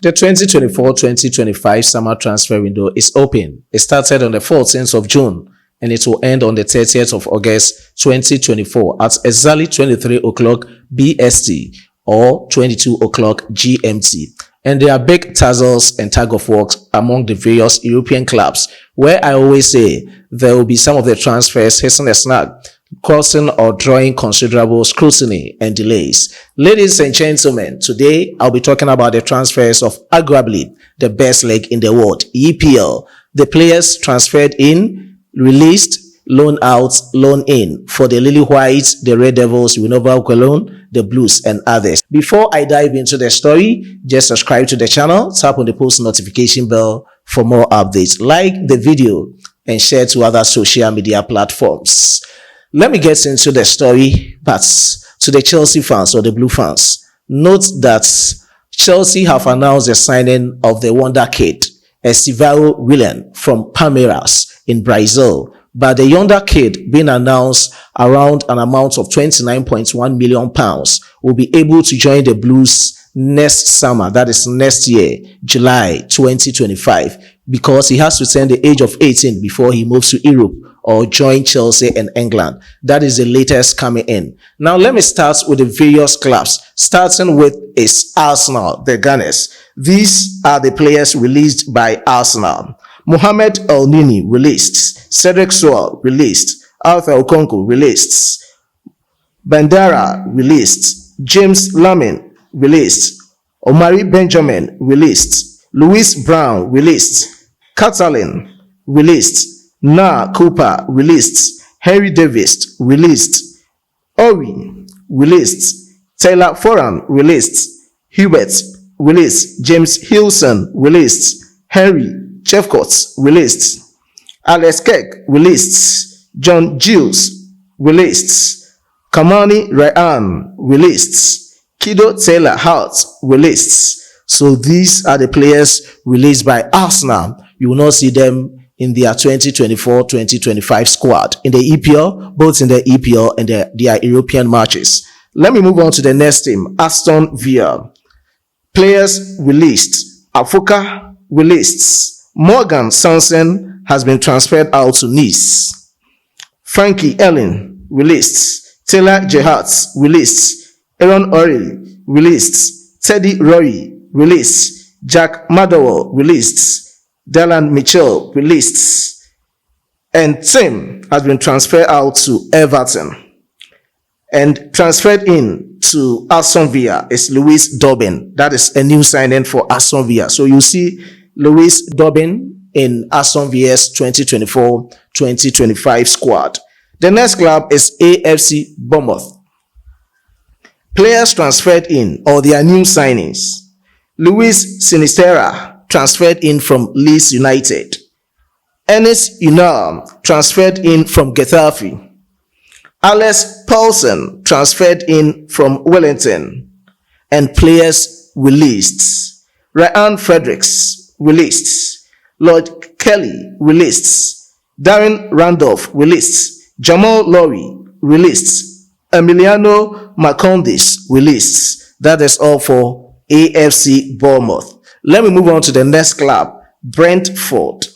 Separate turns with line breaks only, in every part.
The 2024-2025 summer transfer window is open. It started on the 14th of June and it will end on the 30th of August 2024 at exactly 23 o'clock BST or 22 o'clock GMT. And there are big tussles and tug of war among the various European clubs, where I always say there will be some of the transfers hitting a snag, causing or drawing considerable scrutiny and delays. Ladies and gentlemen, today I'll be talking about the transfers of arguably the best league in the world, EPL. The players transferred in, released, loan out, loan in for the Lily Whites, the Red Devils, United Cologne, the Blues, and others. Before I dive into the story, just subscribe to the channel, tap on the post notification bell for more updates. Like the video and share to other social media platforms. Let me get into the story, but to the Chelsea fans or the Blue fans, note that Chelsea have announced the signing of the wonder kid, Estevão Willian from Palmeiras in Brazil. But the younger kid being announced around an amount of £29.1 million will be able to join the Blues next summer, that is next year, July 2025, because he has to turn the age of 18 before he moves to Europe or join Chelsea and England. That is the latest coming in. Now let me start with the various clubs, starting with is Arsenal, the Gunners. These are the players released by Arsenal. Mohamed El-Nini released, Cedric Soule released, Arthur Okonkwo released, Bandera released, James Lamin released, Omari Benjamin released, Louis Brown released, Catalin released, Na Cooper released, Henry Davis released, Ori released, Taylor Foran released, Hubert released, James Hilson released, Henry Chefcourt released, Alex Keck released, John Giles released, Kamani Ryan released, Kido Taylor Hart released. So these are the players released by Arsenal. You will not see them in their 2024-2025 squad in the EPL, both in the EPL and their European matches. Let me move on to the next team, Aston Villa. Players released, Afoka released, Morgan Sanson has been transferred out to Nice. Frankie Ellen released, Taylor Jehat released, Aaron Ori released, Teddy Rory released, Jack Madowell released, Dylan Mitchell released, and Tim has been transferred out to Everton. And transferred in to Aston Villa is Lewis Dobbin. That is a new signing for Aston Villa. So you see Lewis Dobbin in Aston Villa's 2024-2025 squad. The next club is AFC Bournemouth. Players transferred in or their new signings. Luis Sinisterra transferred in from Leeds United. Ernest Unal transferred in from Getafe. Alex Paulson transferred in from Wellington. And players released. Ryan Fredericks released. Lloyd Kelly released. Darren Randolph released. Jamal Lowry released. Emiliano Marcondes released. That is all for AFC Bournemouth. Let me move on to the next club, Brentford.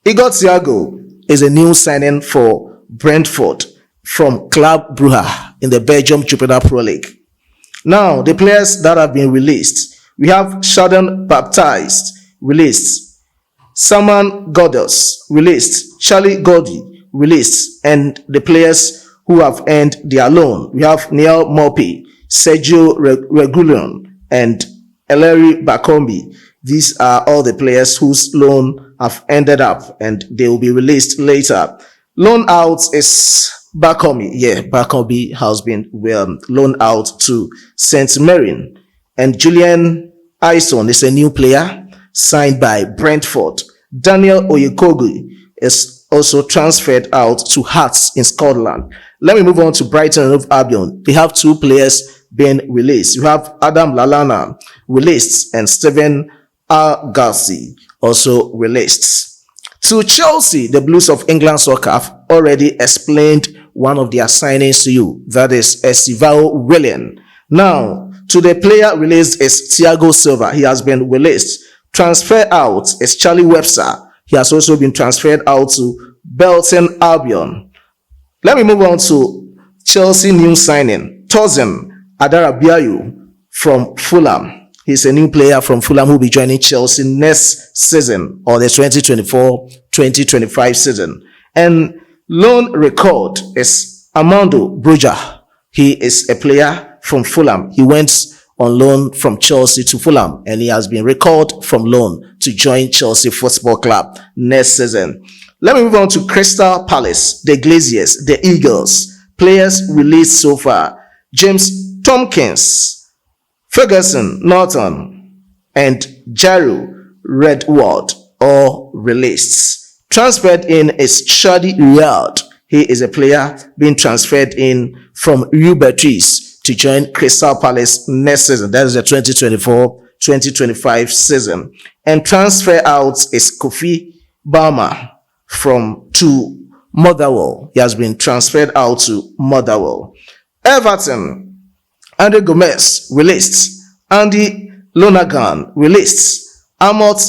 Igor Thiago is a new signing for Brentford from Club Brugge in the Belgium Jupiler Pro League. Now, the players that have been released, we have Sheldon Baptiste released, Saman Ghoddos released, Charlie Gordy released, and the players who have earned their loan, we have Neil Mopi, Sergio Reguilon, and Ellery Bakombi. These are all the players whose loan have ended up and they will be released later. Loan out is Bakombi. Yeah, Bakombi has been loaned out to St. Mirren. And Julian Ison is a new player signed by Brentford. Daniel Oyekogu is also transferred out to Hearts in Scotland. Let me move on to Brighton and Hove Albion. They have two players being released. You have Adam Lallana released and Stephen Garcia also released. To Chelsea, the Blues of England Soccer have already explained one of their signings to you. That is Estevão Willian. Now, To the player released is Thiago Silva. He has been released. Transfer out is Charlie Webster. He has also been transferred out to Belton Albion. Let me move on to Chelsea new signing. Tosin Adarabiayu from Fulham. He's a new player from Fulham who will be joining Chelsea next season, or the 2024-2025 season. And loan record is Armando Broja. He is a player from Fulham. He went on loan from Chelsea to Fulham, and he has been recalled from loan to join Chelsea Football Club next season. Let me move on to Crystal Palace, the Glaziers, the Eagles. Players released so far: James Tompkins, Ferguson Norton, and Jaru Redwood, all released. Transferred in is Shadi Riyad. He is a player being transferred in from Real Betis to join Crystal Palace next season. That is the 2024-2025 season. And transfer out is Kofi Balmer to Motherwell. He has been transferred out to Motherwell. Everton, Andre Gomez released. Andy Lonergan released. Amot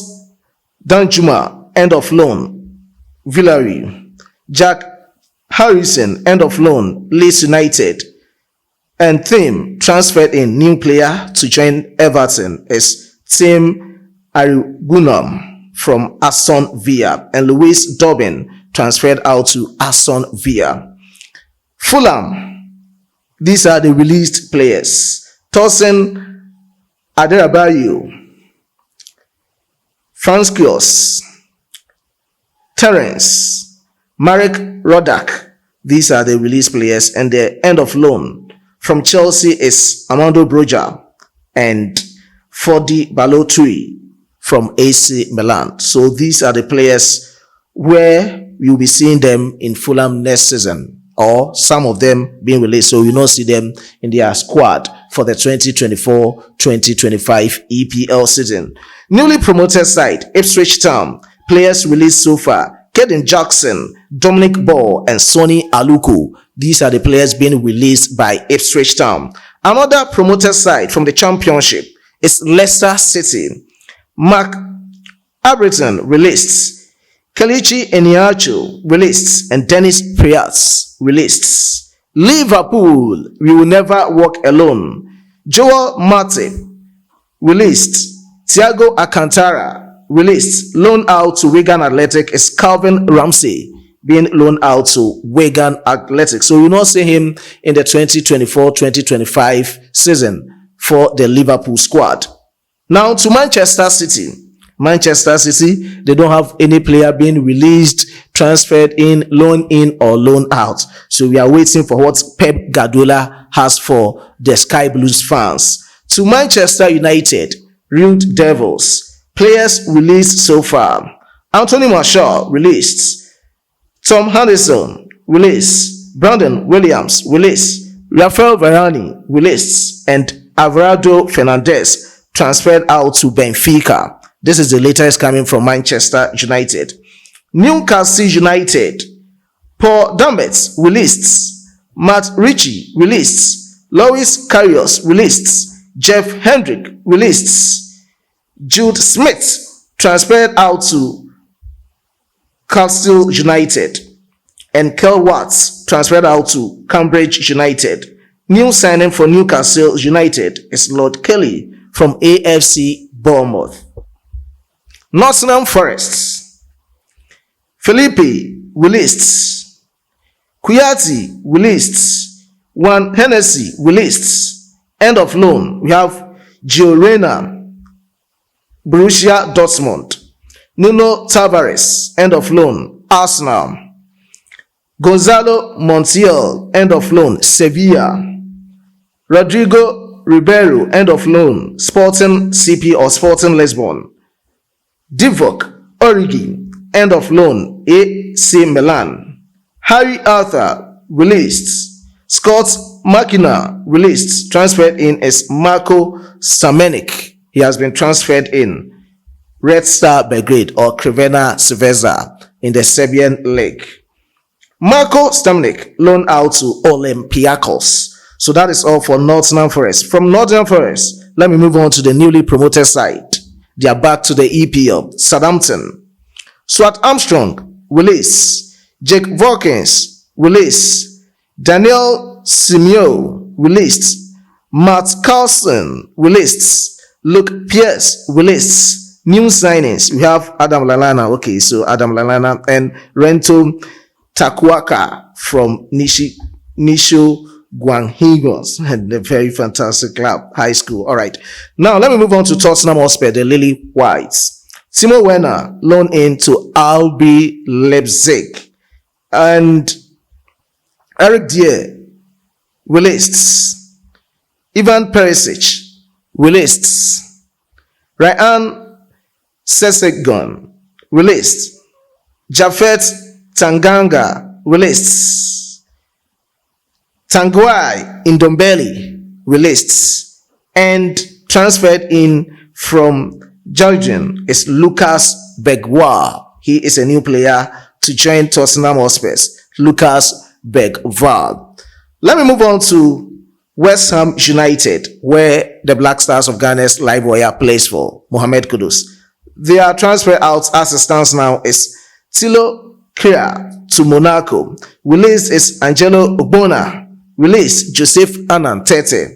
Danjuma, end of loan, Villarreal. Jack Harrison, end of loan, Leeds United. And Tim transferred in. New player to join Everton is Tim Arigunam from Aston Villa. And Louis Dobbin transferred out to Aston Villa. Fulham, these are the released players: Tosin Adarabayu, Franskios, Terence, Marek Rodak. These are the released players. And the end of loan from Chelsea is Armando Broja and Fodi Balotui from AC Milan. So these are the players where you'll be seeing them in Fulham next season, or some of them being released, so you don't see them in their squad for the 2024-2025 EPL season. Newly promoted side, Ipswich Town. Players released so far: Kaden Jackson, Dominic Ball, and Sonny Aluko. These are the players being released by Ipswich Town. Another promoted side from the Championship is Leicester City. Mark Abreton released. Kelechi Iheanacho released, and Dennis Priyat released. Liverpool, we will never walk alone. Joel Matip released. Thiago Alcantara released. Loan out to Wigan Athletic is Calvin Ramsey, being loaned out to Wigan Athletic. So you not see him in the 2024-2025 season for the Liverpool squad. Now to Manchester City. Manchester City, they don't have any player being released, transferred in, loan in, or loan out. So we are waiting for what Pep Guardiola has for the Sky Blues fans. To Manchester United, Red Devils, players released so far: Anthony Martial released, Tom Henderson released, Brandon Williams released, Rafael Varane released, and Alvaro Fernandez transferred out to Benfica. This is the latest coming from Manchester United. Newcastle United, Paul Dummett released, Matt Ritchie released, Lois Karius released, Jeff Hendrick released, Jude Smith transferred out to Castle United, and Kel Watts transferred out to Cambridge United. New signing for Newcastle United is Lord Kelly from AFC Bournemouth. Nottingham Forest, Felipe released, Kouyaté released, Juan Hennessy released. End of loan, we have Gio Reyna, Borussia Dortmund. Nuno Tavares, end of loan, Arsenal. Gonzalo Montiel, end of loan, Sevilla. Rodrigo Ribeiro, end of loan, Sporting CP or Sporting Lisbon. Divock Origi, end of loan, AC Milan. Harry Arthur released. Scott McKenna released. Transferred in is Marko Stamenik. He has been transferred in Red Star Belgrade or Crvena Zvezda in the Serbian league. Marko Stamenik loaned out to Olympiacos. So that is all for Nottingham Forest. From Nottingham Forest, let me move on to the newly promoted side. They are back to the EPL. Southampton. Stuart Armstrong, release. Jake Volkins, release. Daniel Simeo, released. Matt Carlson, released. Luke Pierce, released. New signings, we have Adam Lallana. Okay, so Adam Lallana and Rento Takuaka from Nisho Guanhigos, and a very fantastic club, high school. All right, now let me move on to Tottenham Hotspur, the Lily Whites. Timo Werner loaned in to RB Leipzig, and Eric Dier released. Ivan Perisic released. Ryan Sessegnon released. Japhet Tanganga released. Tanguy Ndombele released. And transferred in from Georgian is Lucas Begwa. He is a new player to join Tottenham Hotspur. Lucas Begwa. Let me move on to West Ham United, where the Black Stars of Ghana's live wire plays for Mohamed Kudus. Their transfer out as it stands now is Tilo Kea to Monaco. Released is Angelo Ogbonna. Released Joseph Anantete.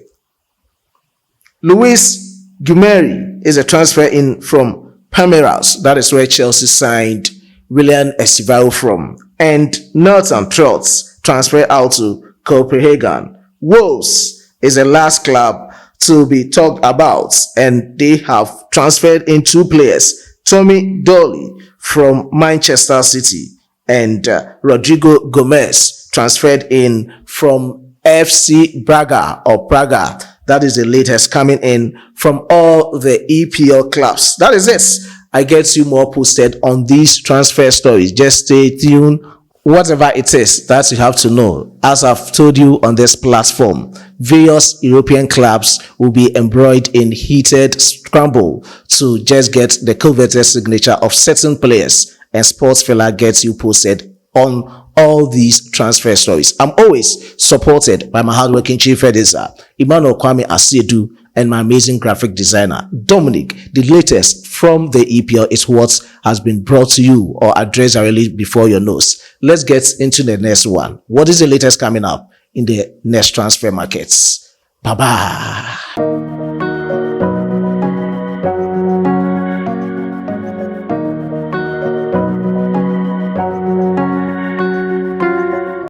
Luis Gumeri is a transfer in from Palmeiras. That is where Chelsea signed William Estivao from. And Nathan Trotz transfer out to Copenhagen. Wolves is the last club to be talked about, and they have transferred in two players, Tommy Dolly from Manchester City and Rodrigo Gomez transferred in from FC Braga or Praga. That is the latest coming in from all the EPL clubs. That is it. I get you more posted on these transfer stories. Just stay tuned. Whatever it is that you have to know, as I've told you on this platform, various European clubs will be embroiled in heated scramble to just get the coveted signature of certain players, and Sportsfella gets you posted on all these transfer stories. I'm always supported by my hardworking chief editor, Emmanuel Kwame Asiedu, and my amazing graphic designer, Dominic. The latest from the EPL is what has been brought to you or addressed directly before your nose. Let's get into the next one. What is the latest coming up in the next transfer markets? Bye-bye.